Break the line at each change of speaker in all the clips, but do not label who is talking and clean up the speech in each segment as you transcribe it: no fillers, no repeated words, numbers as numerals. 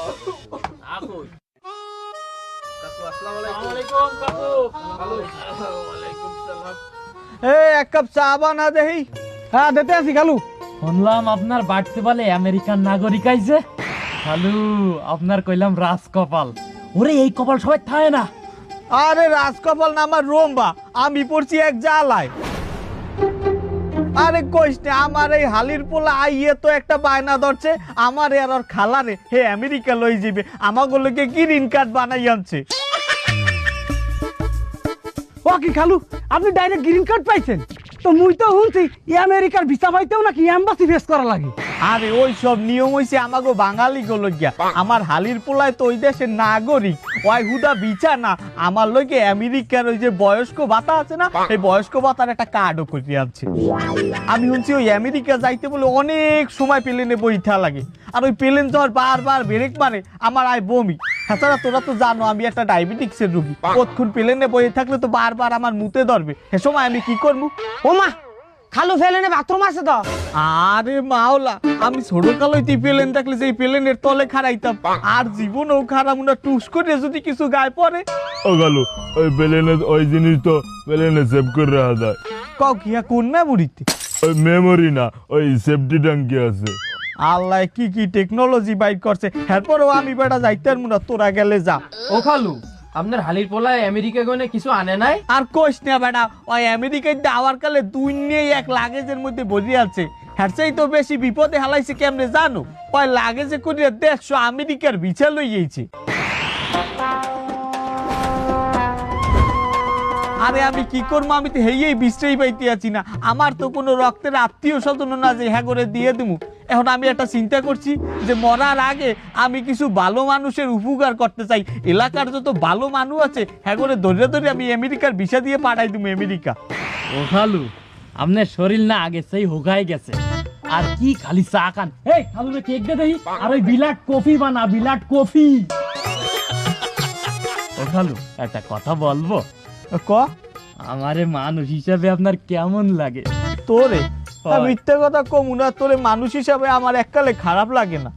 কাকু আসসালামু
আলাইকুম কাকু।
আলাইকুম সালাম।
এক কাপ চা বানা দেই। হ্যাঁ দিতে আছি খালু।
শুনলাম আপনার বাড়তে বলে আমেরিকান নাগরিক আইছে। খালু আপনার কইলাম রাজকপাল। ওরে এই কপাল সবাই থাকে না।
আরে রাজকপাল না, আমার রোম্বা। আমি পড়ছি এক জ্বালায়। আরে কইস না, আমার এই হালির পোলা আইয়ে তো একটা বায়না ধরছে, আমার আর ওর খালারে হে আমেরিকা লই যাবে, আমাগুলোকে গ্রিন কার্ড বানাই আনছে।
ও কি খালু, আপনি ডাইরেক্ট গ্রিন কার্ড পাইছেন? তো মুই তো শুনছি আমেরিকার ভিসা পাইতেও নাকি এম্বাসি ফেস করা লাগে।
আরে ওই সব নিয়ম হইছে আমাগো বাঙালি গুলো গিয়া। আমার হালির পোলায় তো ওই দেশের নাগরিক, ওই হুদা বিচা না। আমার লইকে আমেরিকার ওই যে বয়স্ক ভাতা আছে না, এই বয়স্ক ভাতার একটা কার্ডও করে আনছে। আমি শুনছি ওই আমেরিকা যাইতে বলে অনেক সময় প্লেনে বইথা লাগে, আর ওই প্লেন তো আর বারবার ব্রেক মারে, আমার আয় বমি। তাছাড়া তোরা তো জানো আমি একটা ডায়াবেটিক্সের রোগী, কতক্ষণ প্লেনে বইয়ে থাকলে তো বারবার আমার মুতে ধরবে, সে সময় আমি কি করবো?
ও মা, খালু ফেলেনে বাথরুম আছে তো?
আরে মাওলা, আমি ছোট কালইতে প্লেন দেখলে যে প্লেনের তলে খাড়াইতাম, আর জীবনও খারাপ না। টুস করে যদি কিছু গায়ে পড়ে
ও গেল ওই প্লেনে, ওই জিনিস তো প্লেনে সেভ করে রাখা যায়।
কাউ কি কোন মেমোরিতে?
ওই মেমোরি না, ওই সেফটি ট্যাঙ্কি আছে।
আল্লাহ কি কি টেকনোলজি বাইর করছে। এরপরেও আমি বেটা যাইতে পারবো না, তোরা গেলে যা।
ও খালু, আপনার হালির পোলায় আমেরিকা গনে কিছু আনে নাই?
আর কোশ না বেটা, ওই আমেরিকায় যাওয়ার কালে দুই নিয়ে এক লাগেজের মধ্যে বসে আছে। হ্যাঁ তো বেশি বিপদে হালাইছে কেমনে জানো? ওই লাগেজে করে 150 আমেরিকার ভিসা লইয়েছে। আরে আমি কি করবো, আমি তো হেয়েই বিশ্রেই পাইতে আছি না। আমার তো কোনো রক্তের আত্মীয় স্বজন না যে হ্যাঁ করে দিয়ে দেবো। এখন আমি একটা চিন্তা করছি যে মরার আগে আমি কিছু ভালো মানুষের উপকার করতে চাই। এলাকার যত ভালো মানুষ আছে হ্যাঁ করে ধরে ধরে আমি আমেরিকার ভিসা দিয়ে পাঠাই দেবো আমেরিকা।
ও খালু, আপনার শরীর না আগে সেই হোগাই গেছে, আর কি খালি চা খান। এই খালু রে কেক দে দেই, আর ওই বিলাট কফি বানা, বিলাট কফি। ও খালু একটা কথা বলবো?
ক।
আমারে মানুষ হিসাবে আপনার কেমন লাগে?
তোরে মিথ্যে কথা কমু না, তোরে মানুষ হিসাবে আমার এককালে খারাপ লাগে না।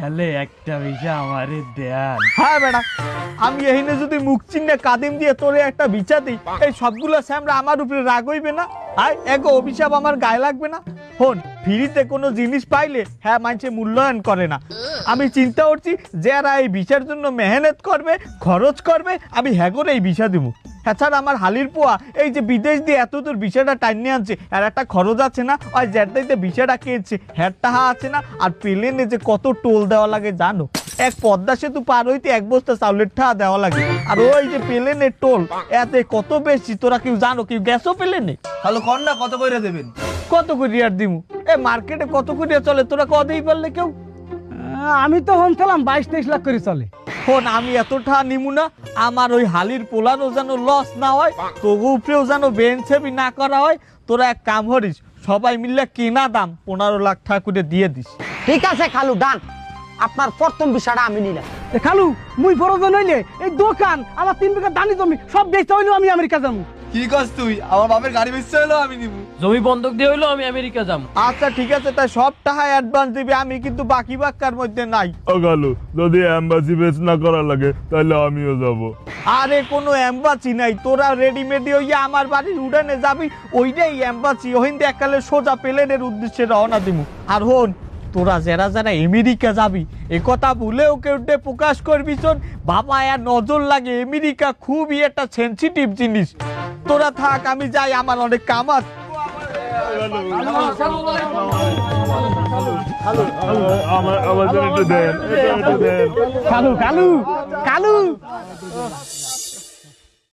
হেলে একটা ভিসা আমারে দেন।
হ্যাঁ বেটা, আমি এখানে যদি মুখ চিহ্নে কাদিম দিয়ে তোরে একটা বিচা দিই, এই সবগুলো স্যামরা আমার উপরে রাগ হইবে না? আর এক অভিশাপ আমার গায়ে লাগবে না? হন, ফ্রিতে কোনো জিনিস পাইলে হ্যাঁ মানুষে মূল্যায়ন করে না। আমি চিন্তা করছি যারা এই ভিসার জন্য মেহনত করবে, খরচ করবে, আমি হ্যাঁ করে এই ভিসা দেবো। এছাড়া আমার হালির পোয়া এই যে বিদেশ দিয়ে এত দূর ভিসাটা টাইনে আনছে, আর একটা খরচ আছে না, ওই যেটাইতে ভিসাটা খেয়েছে হ্যাঁ টাহা আছে না। আর প্লেনে যে কত টোল দেওয়া লাগে জানো? এক পদ্মা সেতু পার হইতে 1 বস্তা চাউলের টাকা দেওয়া লাগে। আর ওই যে প্লেনের টোল এতে কত বেশি, তোরা কেউ জানো? কেউ গেছো প্লেনে?
হ্যালো কন্যা, কত কইরা দেবেন?
কত করে আর দিমু? এ মার্কেটে কত করে চলে, তোরা কতই পারলে কেউ?
আমি তো শুনছিলাম 22-23 লাখ করে চলে।
ফোন আমি এতটা নিমু না, আমার ওই হালির পোলারও যেন লস না হয়, তবু উপরেও যেন বেঞ্চেবি না করা হয়। তোরা এক কাম করিস, সবাই মিললে কেনা দাম 15 লাখ টাকা করে দিয়ে দিস।
ঠিক আছে খালু, ডান। আপনার প্রথম বিষয়টা আমি নিলাম।
খালু মুই প্রয়োজন হইলে এই দোকান, আমার 3 বিঘা দানি জমি সব বেচতে হইলেও আমি আমেরিকা যাবো।
কি কস তুই? আমার বাপের গাড়ি বেচতে হলো আমি নিব।
জমি বন্ধক দিয়ে হইলো আমি আমেরিকা যাম।
আচ্ছা ঠিক আছে, তাই সব টাকা অ্যাডভান্স দিবি, আমি কিন্তু বাকি বাক্কার মধ্যে নাই।
ও গেল যদি এম্বাসি বেচ না করা লাগে তাহলে আমিও যাব।
আরে কোনো এম্বাসি নাই, তোরা রেডিমেড হইয়া আমার বাড়ির উড়ানে যাবি, ওইটাই এম্বাসি। ওহিন এককালে সোজা প্লেনের উদ্দেশ্যে রওনা দিমু। আর হন, তোরা যারা যারা আমেরিকা যাবি এ কথা ভুলেও কেউ প্রকাশ করবি শোন, বাবা আর নজর লাগে। আমেরিকা খুবই একটা সেনসিটিভ জিনিস। তোরা থাক, আমি যাই, আমার অনেক কাম আছে।
আমাদের একটু দেন, একটু দেন।
কালু কালু কালু